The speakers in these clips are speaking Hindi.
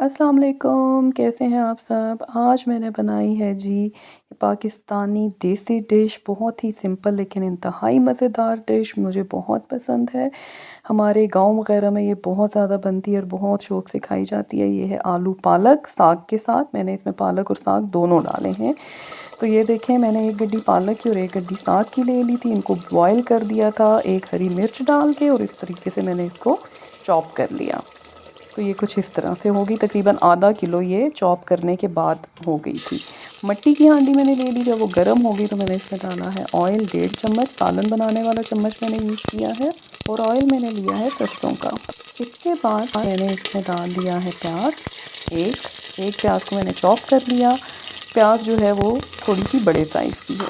अस्सलाम वालेकुम, कैसे हैं आप सब। आज मैंने बनाई है जी पाकिस्तानी देसी डिश। बहुत ही सिंपल लेकिन इंतहाई मज़ेदार डिश, मुझे बहुत पसंद है। हमारे गांव वगैरह में ये बहुत ज़्यादा बनती है और बहुत शौक़ से खाई जाती है। ये है आलू पालक साग के साथ। मैंने इसमें पालक और साग दोनों डाले हैं। तो ये देखें, मैंने एक गड्डी पालक की और एक गड्डी साग की ले ली थी। इनको बॉयल कर दिया था एक हरी मिर्च डाल के, और इस तरीके से मैंने इसको चॉप कर लिया। तो ये कुछ इस तरह से होगी। तकरीबन आधा किलो ये चॉप करने के बाद हो गई थी। मट्टी की हांडी मैंने ले ली। जब वो गर्म हो गई तो मैंने इसमें डाला है ऑयल 1.5 चम्मच। सालन बनाने वाला चम्मच मैंने यूज़ किया है। और ऑयल मैंने लिया है सरसों का। इसके बाद मैंने इसमें डाल दिया है प्याज। एक प्याज को मैंने चॉप कर लिया। प्याज जो है वो थोड़ी सी बड़े साइज़ की है।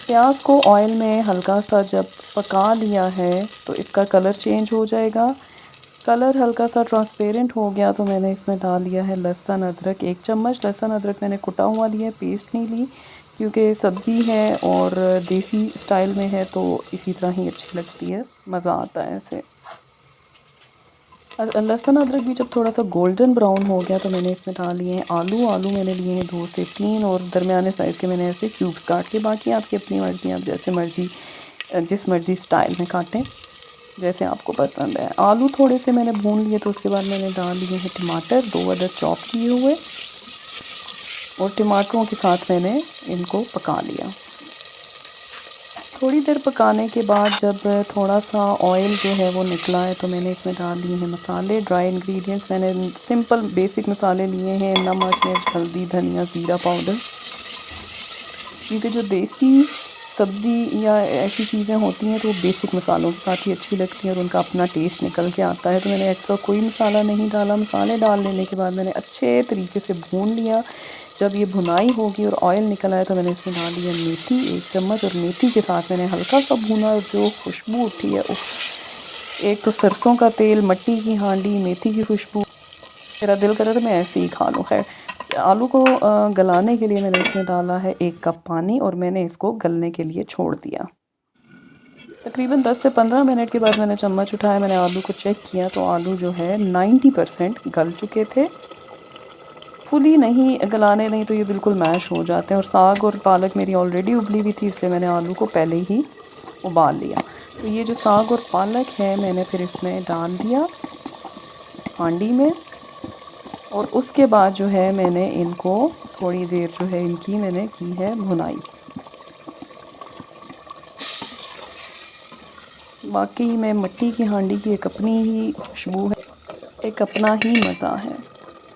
प्याज को ऑयल में हल्का सा जब पका लिया है तो इसका कलर चेंज हो जाएगा। कलर हल्का सा ट्रांसपेरेंट हो गया तो मैंने इसमें डाल लिया है लहसुन अदरक 1 चम्मच। लहसुन अदरक मैंने कुटा हुआ लिया है, पेस्ट नहीं ली, क्योंकि सब्ज़ी है और देसी स्टाइल में है तो इसी तरह ही अच्छी लगती है, मज़ा आता है ऐसे। लहसुन अदरक भी जब थोड़ा सा गोल्डन ब्राउन हो गया तो मैंने इसमें डाल लिए हैं आलू मैंने लिए हैं 2 से 3, और दरमियाने साइज़ के मैंने ऐसे क्यूब्स काट के। बाकी आपकी अपनी मर्ज़ी, आप जैसे मर्ज़ी जिस मर्ज़ी स्टाइल में काटें, जैसे आपको पसंद है। आलू थोड़े से मैंने भून लिए तो उसके बाद मैंने डाल लिए हैं टमाटर 2 अदर चॉप किए हुए, और टमाटरों के साथ मैंने इनको पका लिया। थोड़ी देर पकाने के बाद जब थोड़ा सा ऑयल जो है वो निकला है तो मैंने इसमें डाल दिए हैं मसाले, ड्राई इंग्रेडिएंट्स। मैंने सिंपल बेसिक मसाले लिए हैं, नमक, मिर्च, हल्दी, धनिया, ज़ीरा पाउडर। क्योंकि जो देसी सब्ज़ी या ऐसी चीज़ें होती हैं तो वो बेसिक मसालों के साथ ही अच्छी लगती हैं और उनका अपना टेस्ट निकल के आता है। तो मैंने एक्स्ट्रा कोई मसाला नहीं डाला। मसाले डाल लेने के बाद मैंने अच्छे तरीके से भून लिया। जब ये भुनाई होगी और ऑयल निकल आया तो मैंने इसमें डाल दिया मेथी 1 चम्मच, और मेथी के साथ मैंने हल्का सा भुना और जो खुशबू उठी है, एक तो सरसों का तेल, मट्टी की हांडी, मेथी की खुशबू, मेरा दिल करे तो मैं ऐसे ही खा लूँ। खैर, आलू को गलाने के लिए मैंने इसमें डाला है 1 कप पानी, और मैंने इसको गलने के लिए छोड़ दिया। तकरीबन 10 से 15 मिनट के बाद मैंने चम्मच उठाया, मैंने आलू को चेक किया तो आलू जो है 90% गल चुके थे। फुली नहीं गलाने, नहीं तो ये बिल्कुल मैश हो जाते हैं। और साग और पालक मेरी ऑलरेडी उबली हुई थी, इसलिए मैंने आलू को पहले ही उबाल लिया। तो ये जो साग और पालक है मैंने फिर इसमें डाल दिया हांडी में, और उसके बाद जो है मैंने इनको थोड़ी देर जो है इनकी मैंने की है भुनाई। वाकई में मट्टी की हांडी की एक अपनी ही खुशबू है, एक अपना ही मज़ा है।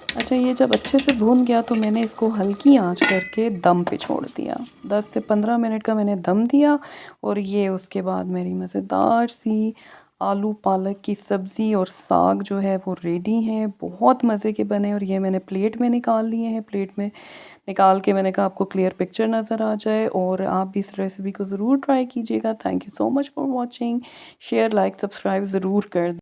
अच्छा, ये जब अच्छे से भून गया तो मैंने इसको हल्की आंच करके दम पे छोड़ दिया। 10 से 15 मिनट का मैंने दम दिया, और ये उसके बाद मेरी मज़ेदार सी आलू पालक की सब्ज़ी और साग जो है वो रेडी है। बहुत मज़े के बने, और ये मैंने प्लेट में निकाल लिए हैं। प्लेट में निकाल के मैंने कहा आपको क्लियर पिक्चर नज़र आ जाए, और आप भी इस रेसिपी को ज़रूर ट्राई कीजिएगा। Thank you so much for watching. Share, like, subscribe ज़रूर कर